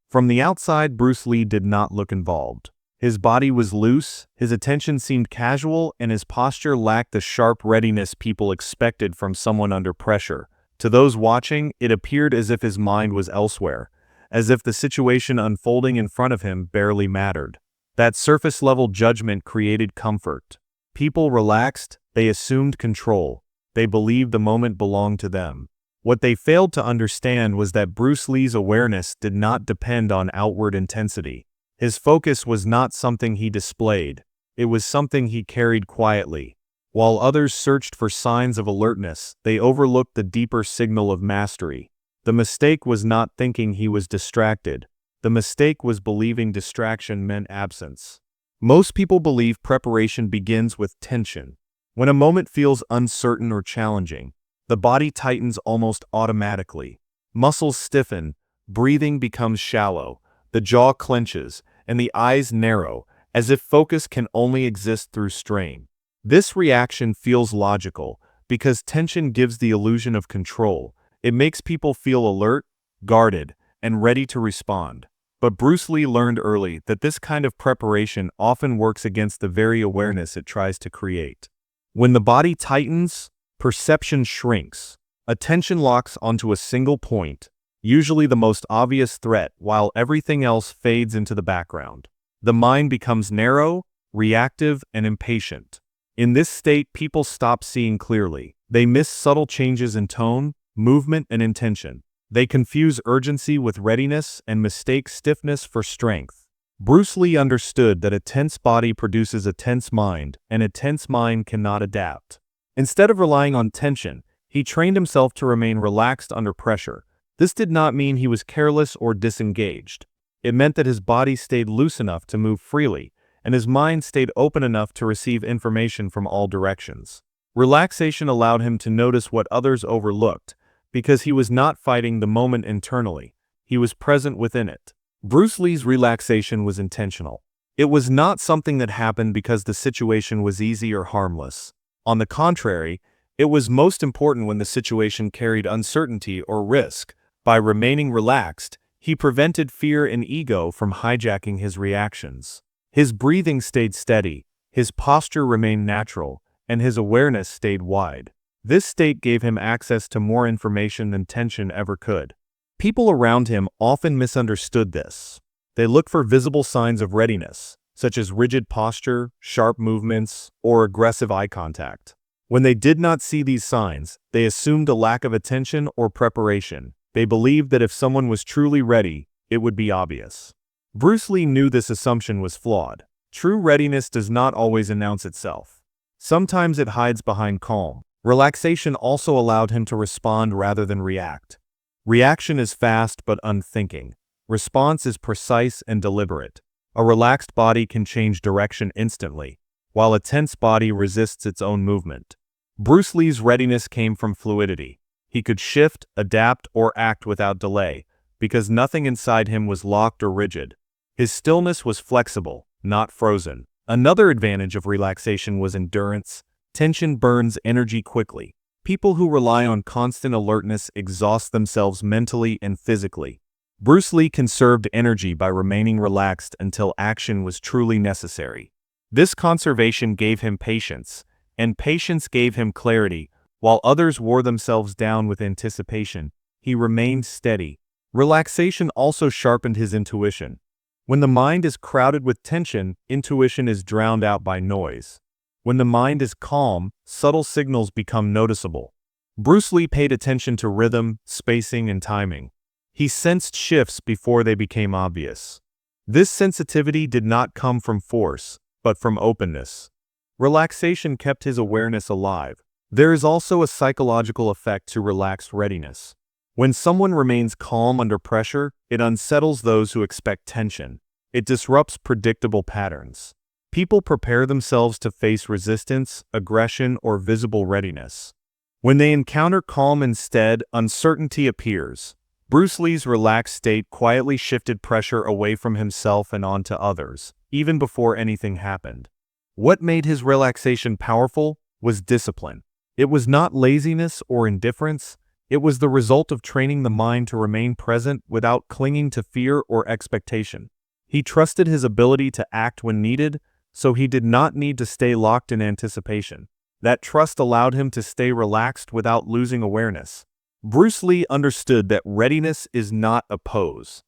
From the outside, Bruce Lee did not look involved. His body was loose, his attention seemed casual, and his posture lacked the sharp readiness people expected from someone under pressure. To those watching, it appeared as if his mind was elsewhere, as if the situation unfolding in front of him barely mattered. That surface-level judgment created comfort. People relaxed, they assumed control. They believed the moment belonged to them. What they failed to understand was that Bruce Lee's awareness did not depend on outward intensity. His focus was not something he displayed. It was something he carried quietly. While others searched for signs of alertness, they overlooked the deeper signal of mastery. The mistake was not thinking he was distracted. The mistake was believing distraction meant absence. Most people believe preparation begins with tension. When a moment feels uncertain or challenging, the body tightens almost automatically. Muscles stiffen, breathing becomes shallow, the jaw clenches, and the eyes narrow, as if focus can only exist through strain. This reaction feels logical, because tension gives the illusion of control. It makes people feel alert, guarded, and ready to respond. But Bruce Lee learned early that this kind of preparation often works against the very awareness it tries to create. When the body tightens, perception shrinks. Attention locks onto a single point, usually the most obvious threat, while everything else fades into the background. The mind becomes narrow, reactive, and impatient. In this state, people stop seeing clearly. They miss subtle changes in tone, movement, and intention. They confuse urgency with readiness and mistake stiffness for strength. Bruce Lee understood that a tense body produces a tense mind, and a tense mind cannot adapt. Instead of relying on tension, he trained himself to remain relaxed under pressure. This did not mean he was careless or disengaged. It meant that his body stayed loose enough to move freely, and his mind stayed open enough to receive information from all directions. Relaxation allowed him to notice what others overlooked, because he was not fighting the moment internally. He was present within it. Bruce Lee's relaxation was intentional. It was not something that happened because the situation was easy or harmless. On the contrary, it was most important when the situation carried uncertainty or risk. By remaining relaxed, he prevented fear and ego from hijacking his reactions. His breathing stayed steady, his posture remained natural, and his awareness stayed wide. This state gave him access to more information than tension ever could. People around him often misunderstood this. They looked for visible signs of readiness, such as rigid posture, sharp movements, or aggressive eye contact. When they did not see these signs, they assumed a lack of attention or preparation. They believed that if someone was truly ready, it would be obvious. Bruce Lee knew this assumption was flawed. True readiness does not always announce itself. Sometimes it hides behind calm. Relaxation also allowed him to respond rather than react. Reaction is fast but unthinking. Response is precise and deliberate. A relaxed body can change direction instantly, while a tense body resists its own movement. Bruce Lee's readiness came from fluidity. He could shift, adapt, or act without delay, because nothing inside him was locked or rigid. His stillness was flexible, not frozen. Another advantage of relaxation was endurance. Tension burns energy quickly. People who rely on constant alertness exhaust themselves mentally and physically. Bruce Lee conserved energy by remaining relaxed until action was truly necessary. This conservation gave him patience, and patience gave him clarity. While others wore themselves down with anticipation, he remained steady. Relaxation also sharpened his intuition. When the mind is crowded with tension, intuition is drowned out by noise. When the mind is calm, subtle signals become noticeable. Bruce Lee paid attention to rhythm, spacing, and timing. He sensed shifts before they became obvious. This sensitivity did not come from force, but from openness. Relaxation kept his awareness alive. There is also a psychological effect to relaxed readiness. When someone remains calm under pressure, it unsettles those who expect tension. It disrupts predictable patterns. People prepare themselves to face resistance, aggression, or visible readiness. When they encounter calm instead, uncertainty appears. Bruce Lee's relaxed state quietly shifted pressure away from himself and onto others, even before anything happened. What made his relaxation powerful was discipline. It was not laziness or indifference, It was the result of training the mind to remain present without clinging to fear or expectation. He trusted his ability to act when needed, so he did not need to stay locked in anticipation. That trust allowed him to stay relaxed without losing awareness. Bruce Lee understood that readiness is not a pose.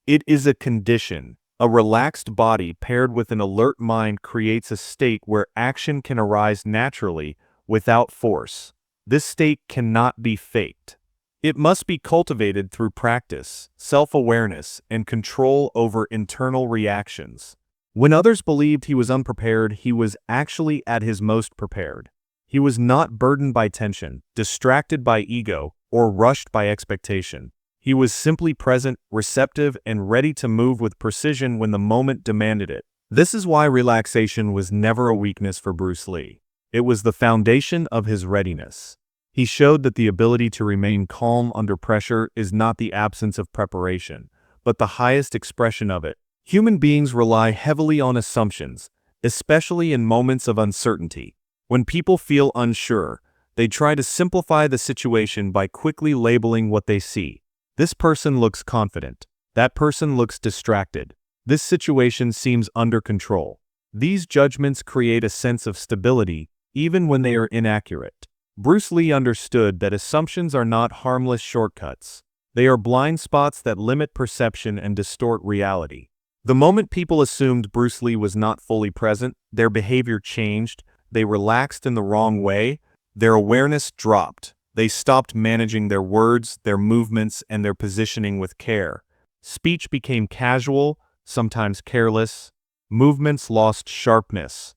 It is a condition. A relaxed body paired with an alert mind creates a state where action can arise naturally without force. This state cannot be faked. It must be cultivated through practice, self-awareness, and control over internal reactions. When others believed he was unprepared, he was actually at his most prepared. He was not burdened by tension, distracted by ego, or rushed by expectation. He was simply present, receptive, and ready to move with precision when the moment demanded it. This is why relaxation was never a weakness for Bruce Lee. It was the foundation of his readiness. He showed that the ability to remain calm under pressure is not the absence of preparation, but the highest expression of it. Human beings rely heavily on assumptions, especially in moments of uncertainty. When people feel unsure, they try to simplify the situation by quickly labeling what they see. This person looks confident. That person looks distracted. This situation seems under control. These judgments create a sense of stability, even when they are inaccurate. Bruce Lee understood that assumptions are not harmless shortcuts. They are blind spots that limit perception and distort reality. The moment people assumed Bruce Lee was not fully present, their behavior changed, they relaxed in the wrong way, their awareness dropped. They stopped managing their words, their movements, and their positioning with care. Speech became casual, sometimes careless. Movements lost sharpness.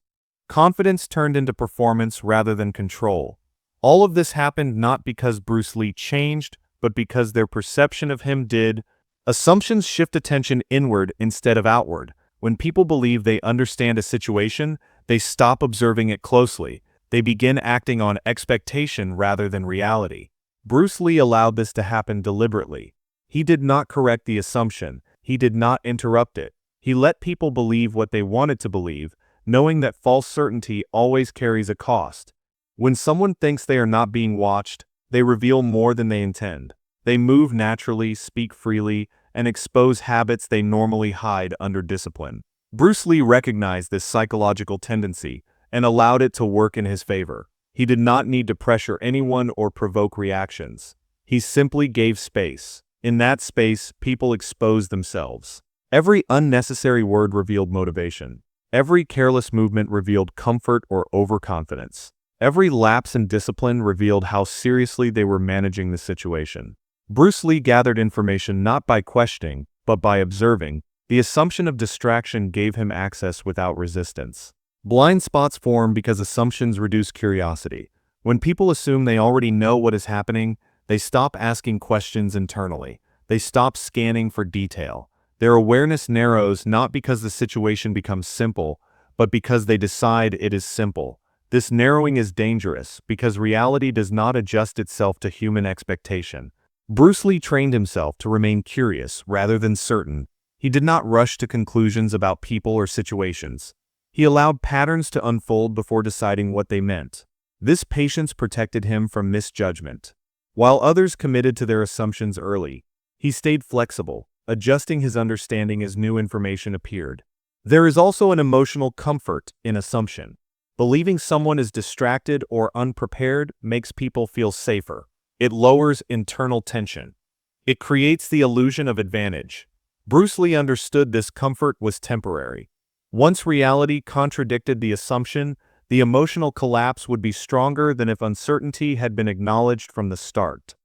Confidence turned into performance rather than control. All of this happened not because Bruce Lee changed, but because their perception of him did. Assumptions shift attention inward instead of outward. When people believe they understand a situation, they stop observing it closely. They begin acting on expectation rather than reality. Bruce Lee allowed this to happen deliberately. He did not correct the assumption. He did not interrupt it. He let people believe what they wanted to believe, knowing that false certainty always carries a cost. When someone thinks they are not being watched, they reveal more than they intend. They move naturally, speak freely, and expose habits they normally hide under discipline. Bruce Lee recognized this psychological tendency and allowed it to work in his favor. He did not need to pressure anyone or provoke reactions. He simply gave space. In that space, people exposed themselves. Every unnecessary word revealed motivation. Every careless movement revealed comfort or overconfidence. Every lapse in discipline revealed how seriously they were managing the situation. Bruce Lee gathered information not by questioning, but by observing. The assumption of distraction gave him access without resistance. Blind spots form because assumptions reduce curiosity. When people assume they already know what is happening, they stop asking questions internally. They stop scanning for detail. Their awareness narrows not because the situation becomes simple, but because they decide it is simple. This narrowing is dangerous because reality does not adjust itself to human expectation. Bruce Lee trained himself to remain curious rather than certain. He did not rush to conclusions about people or situations. He allowed patterns to unfold before deciding what they meant. This patience protected him from misjudgment. While others committed to their assumptions early, he stayed flexible, adjusting his understanding as new information appeared. There is also an emotional comfort in assumption. Believing someone is distracted or unprepared makes people feel safer. It lowers internal tension. It creates the illusion of advantage. Bruce Lee understood this comfort was temporary. Once reality contradicted the assumption, the emotional collapse would be stronger than if uncertainty had been acknowledged from the start.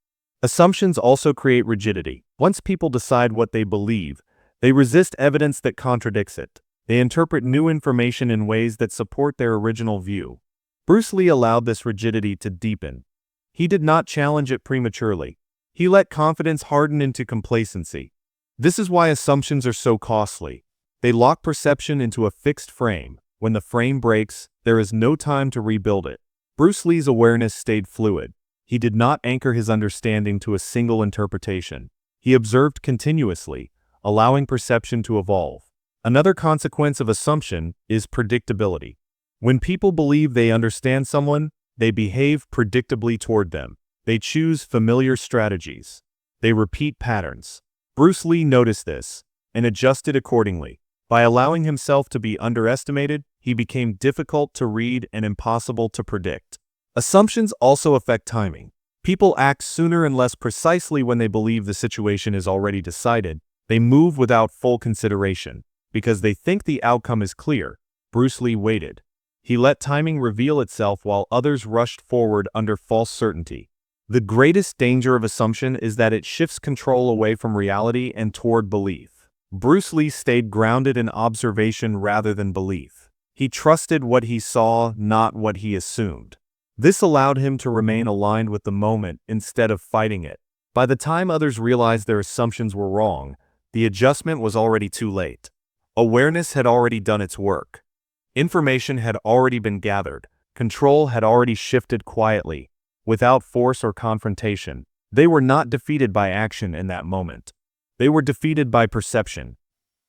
Assumptions also create rigidity. Once people decide what they believe, they resist evidence that contradicts it. They interpret new information in ways that support their original view. Bruce Lee allowed this rigidity to deepen. He did not challenge it prematurely. He let confidence harden into complacency. This is why assumptions are so costly. They lock perception into a fixed frame. When the frame breaks, there is no time to rebuild it. Bruce Lee's awareness stayed fluid. He did not anchor his understanding to a single interpretation. He observed continuously, allowing perception to evolve. Another consequence of assumption is predictability. When people believe they understand someone, they behave predictably toward them. They choose familiar strategies. They repeat patterns. Bruce Lee noticed this and adjusted accordingly. By allowing himself to be underestimated, he became difficult to read and impossible to predict. Assumptions also affect timing. People act sooner and less precisely when they believe the situation is already decided. They move without full consideration. Because they think the outcome is clear, Bruce Lee waited. He let timing reveal itself while others rushed forward under false certainty. The greatest danger of assumption is that it shifts control away from reality and toward belief. Bruce Lee stayed grounded in observation rather than belief. He trusted what he saw, not what he assumed. This allowed him to remain aligned with the moment instead of fighting it. By the time others realized their assumptions were wrong, the adjustment was already too late. Awareness had already done its work. Information had already been gathered. Control had already shifted quietly, without force or confrontation. They were not defeated by action in that moment. They were defeated by perception.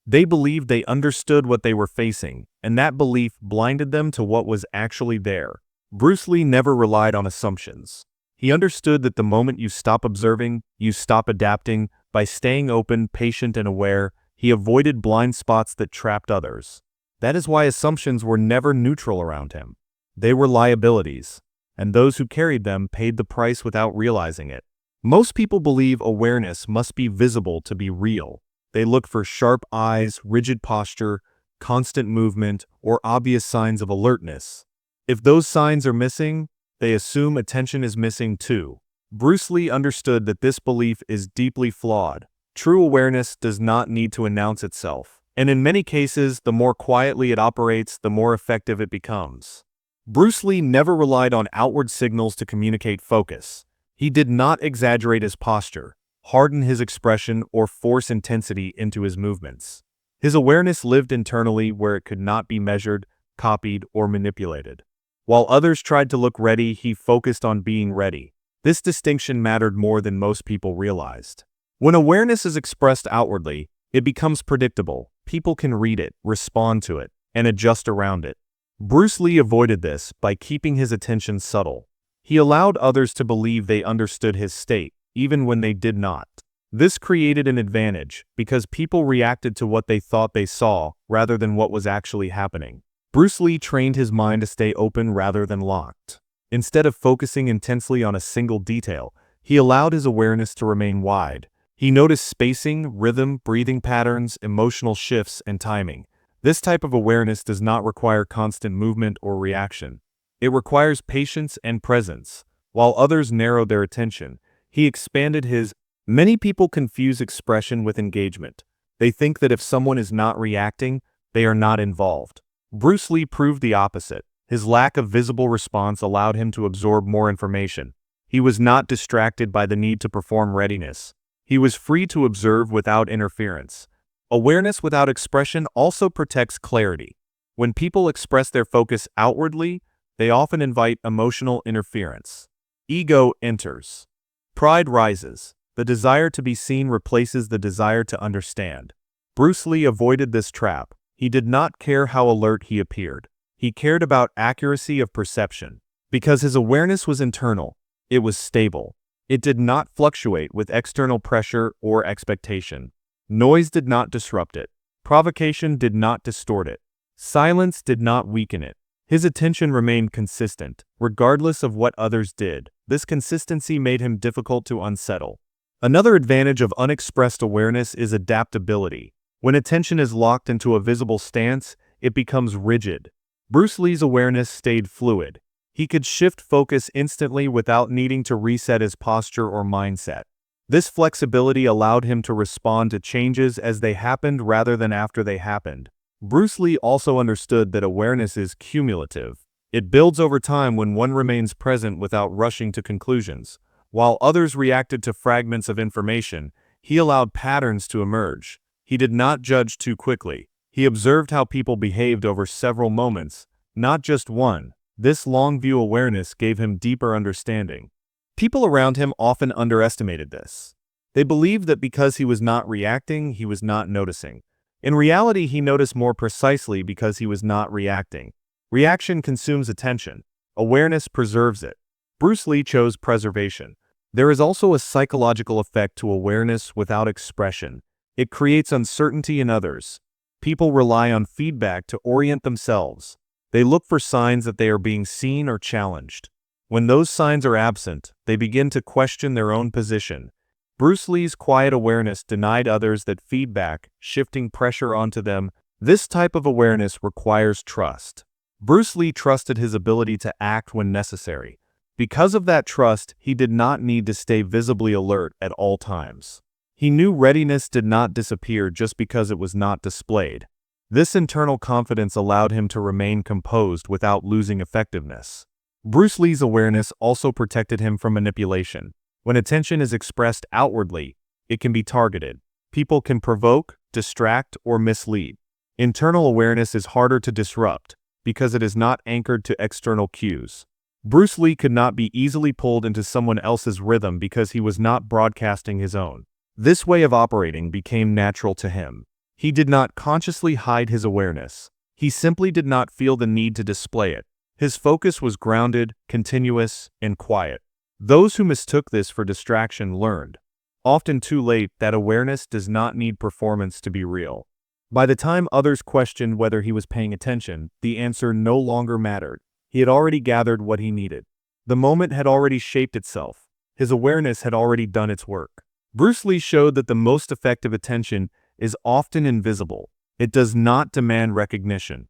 They believed they understood what they were facing, and that belief blinded them to what was actually there. Bruce Lee never relied on assumptions. He understood that the moment you stop observing, you stop adapting. By staying open, patient, and aware, he avoided blind spots that trapped others. That is why assumptions were never neutral around him. They were liabilities, and those who carried them paid the price without realizing it. Most people believe awareness must be visible to be real. They look for sharp eyes, rigid posture, constant movement, or obvious signs of alertness. If those signs are missing, they assume attention is missing too. Bruce Lee understood that this belief is deeply flawed. True awareness does not need to announce itself, and in many cases, the more quietly it operates, the more effective it becomes. Bruce Lee never relied on outward signals to communicate focus. He did not exaggerate his posture, harden his expression, or force intensity into his movements. His awareness lived internally where it could not be measured, copied, or manipulated. While others tried to look ready, he focused on being ready. This distinction mattered more than most people realized. When awareness is expressed outwardly, it becomes predictable. People can read it, respond to it, and adjust around it. Bruce Lee avoided this by keeping his attention subtle. He allowed others to believe they understood his state, even when they did not. This created an advantage, because people reacted to what they thought they saw, rather than what was actually happening. Bruce Lee trained his mind to stay open rather than locked. Instead of focusing intensely on a single detail, he allowed his awareness to remain wide. He noticed spacing, rhythm, breathing patterns, emotional shifts, and timing. This type of awareness does not require constant movement or reaction. It requires patience and presence. While others narrowed their attention, he expanded his. Many people confuse expression with engagement. They think that if someone is not reacting, they are not involved. Bruce Lee proved the opposite. His lack of visible response allowed him to absorb more information. He was not distracted by the need to perform readiness. He was free to observe without interference. Awareness without expression also protects clarity. When people express their focus outwardly, they often invite emotional interference. Ego enters. Pride rises. The desire to be seen replaces the desire to understand. Bruce Lee avoided this trap. He did not care how alert he appeared. He cared about accuracy of perception. Because his awareness was internal, it was stable. It did not fluctuate with external pressure or expectation. Noise did not disrupt it. Provocation did not distort it. Silence did not weaken it. His attention remained consistent, regardless of what others did. This consistency made him difficult to unsettle. Another advantage of unexpressed awareness is adaptability. When attention is locked into a visible stance, it becomes rigid. Bruce Lee's awareness stayed fluid. He could shift focus instantly without needing to reset his posture or mindset. This flexibility allowed him to respond to changes as they happened rather than after they happened. Bruce Lee also understood that awareness is cumulative. It builds over time when one remains present without rushing to conclusions. While others reacted to fragments of information, he allowed patterns to emerge. He did not judge too quickly. He observed how people behaved over several moments, not just one. This long-view awareness gave him deeper understanding. People around him often underestimated this. They believed that because he was not reacting, he was not noticing. In reality, he noticed more precisely because he was not reacting. Reaction consumes attention. Awareness preserves it. Bruce Lee chose preservation. There is also a psychological effect to awareness without expression. It creates uncertainty in others. People rely on feedback to orient themselves. They look for signs that they are being seen or challenged. When those signs are absent, they begin to question their own position. Bruce Lee's quiet awareness denied others that feedback, shifting pressure onto them. This type of awareness requires trust. Bruce Lee trusted his ability to act when necessary. Because of that trust, he did not need to stay visibly alert at all times. He knew readiness did not disappear just because it was not displayed. This internal confidence allowed him to remain composed without losing effectiveness. Bruce Lee's awareness also protected him from manipulation. When attention is expressed outwardly, it can be targeted. People can provoke, distract, or mislead. Internal awareness is harder to disrupt because it is not anchored to external cues. Bruce Lee could not be easily pulled into someone else's rhythm because he was not broadcasting his own. This way of operating became natural to him. He did not consciously hide his awareness. He simply did not feel the need to display it. His focus was grounded, continuous, and quiet. Those who mistook this for distraction learned, often too late, that awareness does not need performance to be real. By the time others questioned whether he was paying attention, the answer no longer mattered. He had already gathered what he needed. The moment had already shaped itself. His awareness had already done its work. Bruce Lee showed that the most effective attention is often invisible. It does not demand recognition.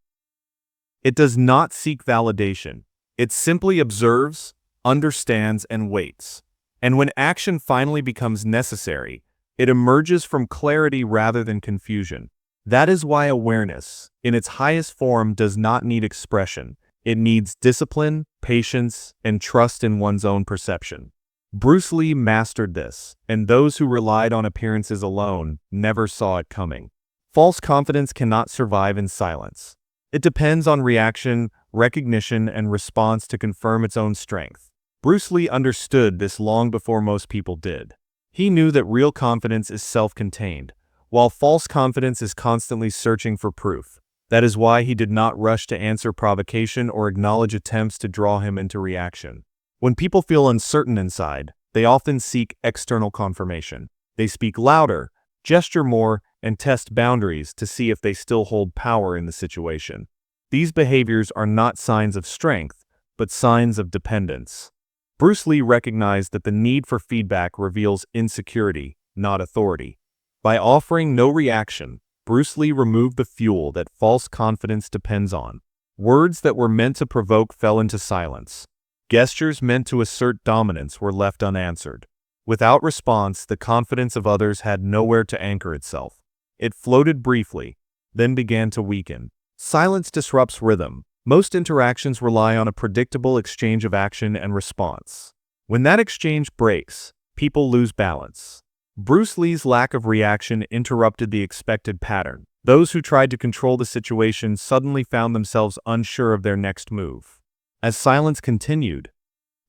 It does not seek validation. It simply observes, understands, and waits. And when action finally becomes necessary, it emerges from clarity rather than confusion. That is why awareness, in its highest form, does not need expression. It needs discipline, patience, and trust in one's own perception. Bruce Lee mastered this, and those who relied on appearances alone never saw it coming. False confidence cannot survive in silence. It depends on reaction, recognition, and response to confirm its own strength. Bruce Lee understood this long before most people did. He knew that real confidence is self-contained, while false confidence is constantly searching for proof. That is why he did not rush to answer provocation or acknowledge attempts to draw him into reaction. When people feel uncertain inside, they often seek external confirmation. They speak louder, gesture more, and test boundaries to see if they still hold power in the situation. These behaviors are not signs of strength, but signs of dependence. Bruce Lee recognized that the need for feedback reveals insecurity, not authority. By offering no reaction, Bruce Lee removed the fuel that false confidence depends on. Words that were meant to provoke fell into silence. Gestures meant to assert dominance were left unanswered. Without response, the confidence of others had nowhere to anchor itself. It floated briefly, then began to weaken. Silence disrupts rhythm. Most interactions rely on a predictable exchange of action and response. When that exchange breaks, people lose balance. Bruce Lee's lack of reaction interrupted the expected pattern. Those who tried to control the situation suddenly found themselves unsure of their next move. As silence continued,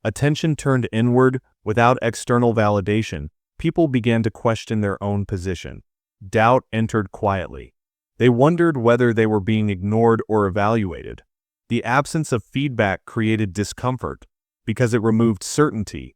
attention turned inward without external validation. People began to question their own position. Doubt entered quietly. They wondered whether they were being ignored or evaluated. The absence of feedback created discomfort because it removed certainty.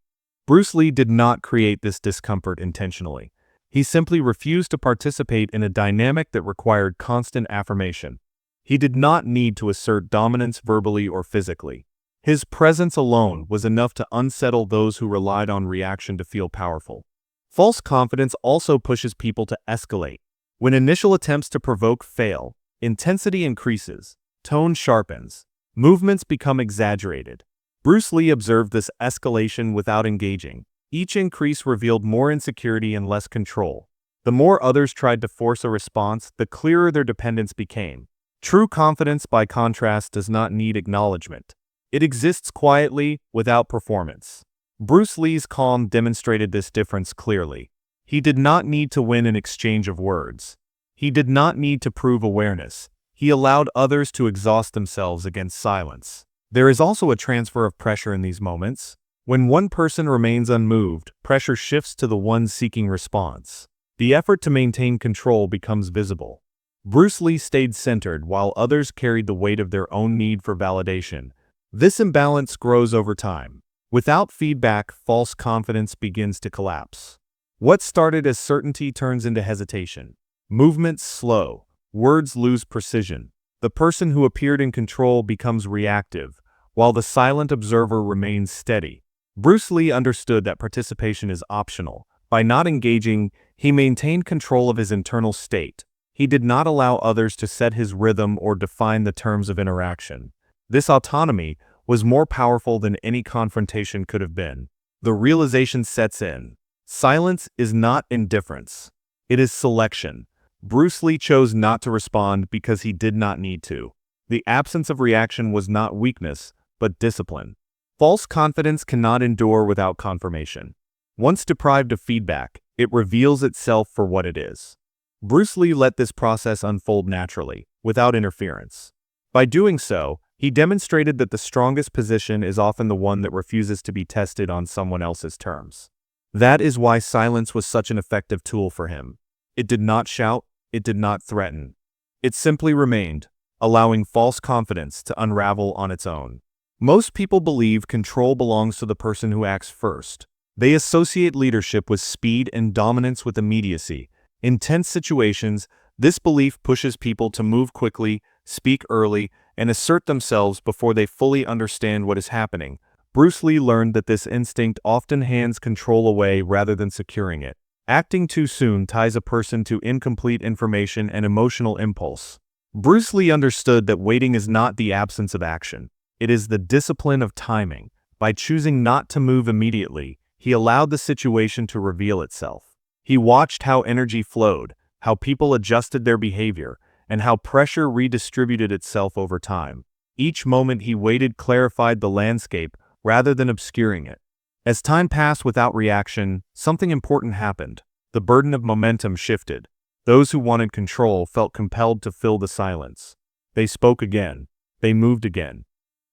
Bruce Lee did not create this discomfort intentionally. He simply refused to participate in a dynamic that required constant affirmation. He did not need to assert dominance verbally or physically. His presence alone was enough to unsettle those who relied on reaction to feel powerful. False confidence also pushes people to escalate. When initial attempts to provoke fail, intensity increases, tone sharpens, movements become exaggerated. Bruce Lee observed this escalation without engaging. Each increase revealed more insecurity and less control. The more others tried to force a response, the clearer their dependence became. True confidence, by contrast, does not need acknowledgement. It exists quietly, without performance. Bruce Lee's calm demonstrated this difference clearly. He did not need to win an exchange of words. He did not need to prove awareness. He allowed others to exhaust themselves against silence. There is also a transfer of pressure in these moments. When one person remains unmoved, pressure shifts to the one seeking response. The effort to maintain control becomes visible. Bruce Lee stayed centered while others carried the weight of their own need for validation. This imbalance grows over time. Without feedback, false confidence begins to collapse. What started as certainty turns into hesitation. Movements slow. Words lose precision. The person who appeared in control becomes reactive, while the silent observer remains steady. Bruce Lee understood that participation is optional. By not engaging, he maintained control of his internal state. He did not allow others to set his rhythm or define the terms of interaction. This autonomy was more powerful than any confrontation could have been. The realization sets in. Silence is not indifference. It is selection. Bruce Lee chose not to respond because he did not need to. The absence of reaction was not weakness, but discipline. False confidence cannot endure without confirmation. Once deprived of feedback, it reveals itself for what it is. Bruce Lee let this process unfold naturally, without interference. By doing so, he demonstrated that the strongest position is often the one that refuses to be tested on someone else's terms. That is why silence was such an effective tool for him. It did not shout, it did not threaten. It simply remained, allowing false confidence to unravel on its own. Most people believe control belongs to the person who acts first. They associate leadership with speed and dominance with immediacy. In tense situations, this belief pushes people to move quickly, speak early, and assert themselves before they fully understand what is happening. Bruce Lee learned that this instinct often hands control away rather than securing it. Acting too soon ties a person to incomplete information and emotional impulse. Bruce Lee understood that waiting is not the absence of action. It is the discipline of timing. By choosing not to move immediately, he allowed the situation to reveal itself. He watched how energy flowed, how people adjusted their behavior, and how pressure redistributed itself over time. Each moment he waited clarified the landscape rather than obscuring it. As time passed without reaction, something important happened. The burden of momentum shifted. Those who wanted control felt compelled to fill the silence. They spoke again. They moved again.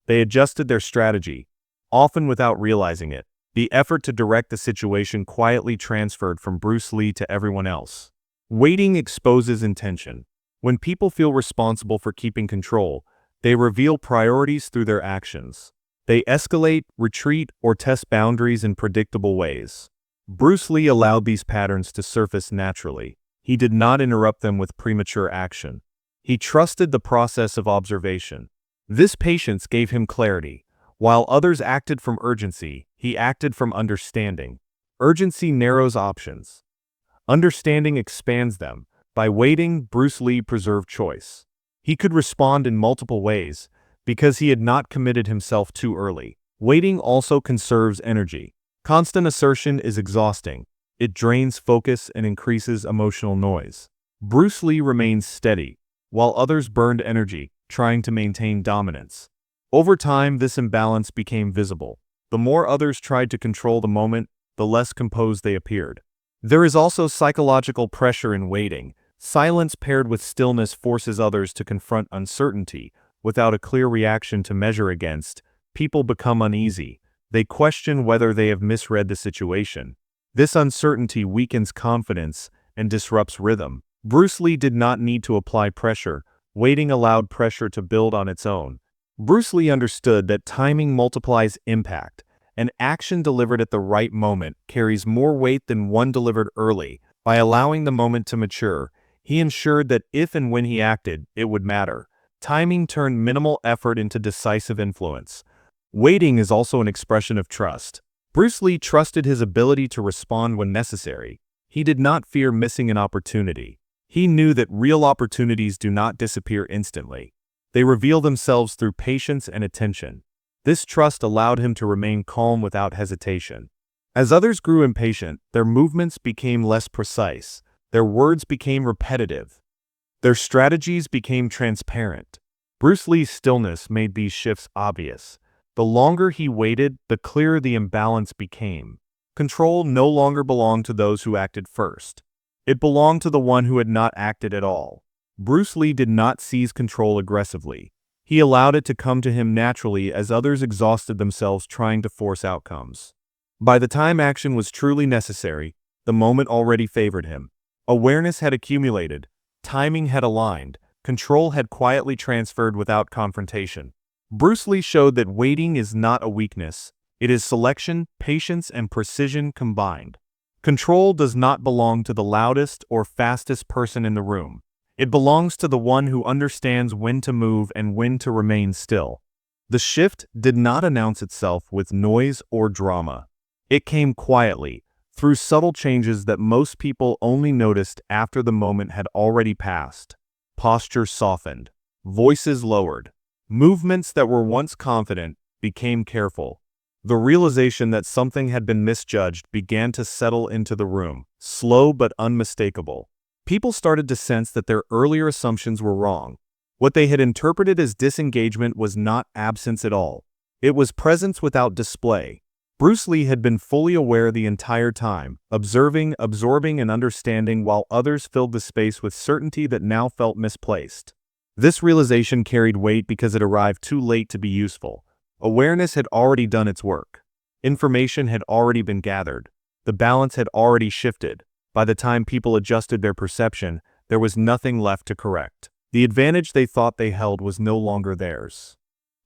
They adjusted their strategy, often without realizing it. The effort to direct the situation quietly transferred from Bruce Lee to everyone else. Waiting exposes intention. When people feel responsible for keeping control, they reveal priorities through their actions. They escalate, retreat, or test boundaries in predictable ways. Bruce Lee allowed these patterns to surface naturally. He did not interrupt them with premature action. He trusted the process of observation. This patience gave him clarity. While others acted from urgency, he acted from understanding. Urgency narrows options. Understanding expands them. By waiting, Bruce Lee preserved choice. He could respond in multiple ways, because he had not committed himself too early. Waiting also conserves energy. Constant assertion is exhausting. It drains focus and increases emotional noise. Bruce Lee remained steady, while others burned energy, trying to maintain dominance. Over time, this imbalance became visible. The more others tried to control the moment, the less composed they appeared. There is also psychological pressure in waiting. Silence paired with stillness forces others to confront uncertainty. Without a clear reaction to measure against, people become uneasy. They question whether they have misread the situation. This uncertainty weakens confidence and disrupts rhythm. Bruce Lee did not need to apply pressure. Waiting allowed pressure to build on its own. Bruce Lee understood that timing multiplies impact. An action delivered at the right moment carries more weight than one delivered early. By allowing the moment to mature, he ensured that if and when he acted, it would matter. Timing turned minimal effort into decisive influence. Waiting is also an expression of trust. Bruce Lee trusted his ability to respond when necessary. He did not fear missing an opportunity. He knew that real opportunities do not disappear instantly. They reveal themselves through patience and attention. This trust allowed him to remain calm without hesitation. As others grew impatient, their movements became less precise. Their words became repetitive. Their strategies became transparent. Bruce Lee's stillness made these shifts obvious. The longer he waited, the clearer the imbalance became. Control no longer belonged to those who acted first. It belonged to the one who had not acted at all. Bruce Lee did not seize control aggressively. He allowed it to come to him naturally as others exhausted themselves trying to force outcomes. By the time action was truly necessary, the moment already favored him. Awareness had accumulated. Timing had aligned. Control had quietly transferred without confrontation. Bruce Lee showed that waiting is not a weakness, It is selection, patience, and precision combined. Control does not belong to the loudest or fastest person in the room. It belongs to the one who understands when to move and when to remain still. The shift did not announce itself with noise or drama. It came quietly, through subtle changes that most people only noticed after the moment had already passed. Posture softened, voices lowered. Movements that were once confident became careful. The realization that something had been misjudged began to settle into the room, slow but unmistakable. People started to sense that their earlier assumptions were wrong. What they had interpreted as disengagement was not absence at all. It was presence without display. Bruce Lee had been fully aware the entire time, observing, absorbing, and understanding, while others filled the space with certainty that now felt misplaced. This realization carried weight because it arrived too late to be useful. Awareness had already done its work. Information had already been gathered. The balance had already shifted. By the time people adjusted their perception, there was nothing left to correct. The advantage they thought they held was no longer theirs.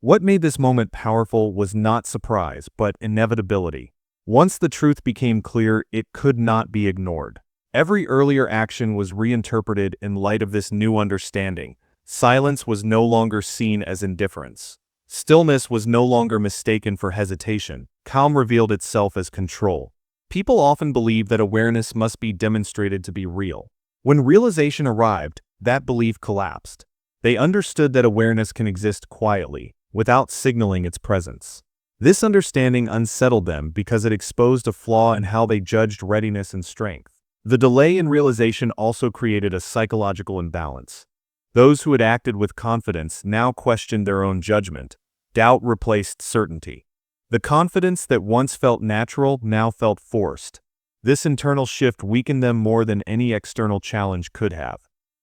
What made this moment powerful was not surprise, but inevitability. Once the truth became clear, it could not be ignored. Every earlier action was reinterpreted in light of this new understanding. Silence was no longer seen as indifference. Stillness was no longer mistaken for hesitation. Calm revealed itself as control. People often believe that awareness must be demonstrated to be real. When realization arrived, that belief collapsed. They understood that awareness can exist quietly, without signaling its presence. This understanding unsettled them because it exposed a flaw in how they judged readiness and strength. The delay in realization also created a psychological imbalance. Those who had acted with confidence now questioned their own judgment. Doubt replaced certainty. The confidence that once felt natural now felt forced. This internal shift weakened them more than any external challenge could have.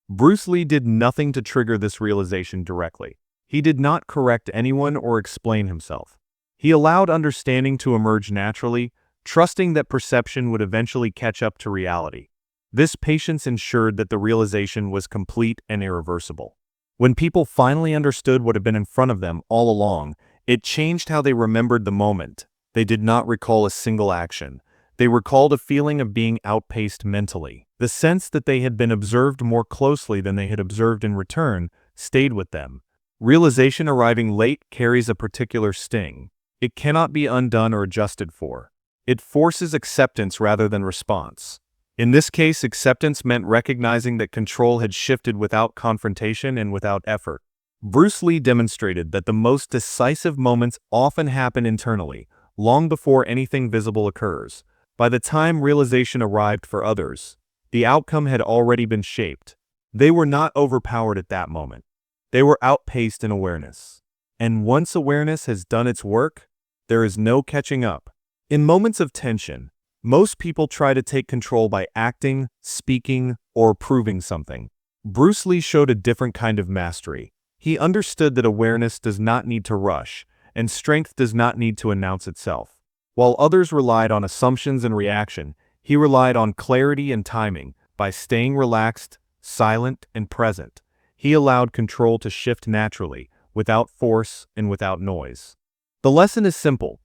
Bruce Lee did nothing to trigger this realization directly. He did not correct anyone or explain himself. He allowed understanding to emerge naturally, trusting that perception would eventually catch up to reality. This patience ensured that the realization was complete and irreversible. When people finally understood what had been in front of them all along, it changed how they remembered the moment. They did not recall a single action. They recalled a feeling of being outpaced mentally. The sense that they had been observed more closely than they had observed in return stayed with them. Realization arriving late carries a particular sting. It cannot be undone or adjusted for. It forces acceptance rather than response. In this case, acceptance meant recognizing that control had shifted without confrontation and without effort. Bruce Lee demonstrated that the most decisive moments often happen internally, long before anything visible occurs. By the time realization arrived for others, the outcome had already been shaped. They were not overpowered at that moment. They were outpaced in awareness. And once awareness has done its work, there is no catching up. In moments of tension, most people try to take control by acting, speaking, or proving something. Bruce Lee showed a different kind of mastery. He understood that awareness does not need to rush, and strength does not need to announce itself. While others relied on assumptions and reaction, he relied on clarity and timing. By staying relaxed, silent, and present, he allowed control to shift naturally, without force and without noise. The lesson is simple,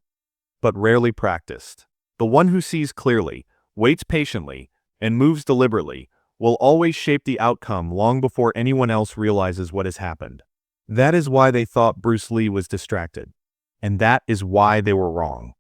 but rarely practiced. The one who sees clearly, waits patiently, and moves deliberately will always shape the outcome long before anyone else realizes what has happened. That is why they thought Bruce Lee was distracted. And that is why they were wrong.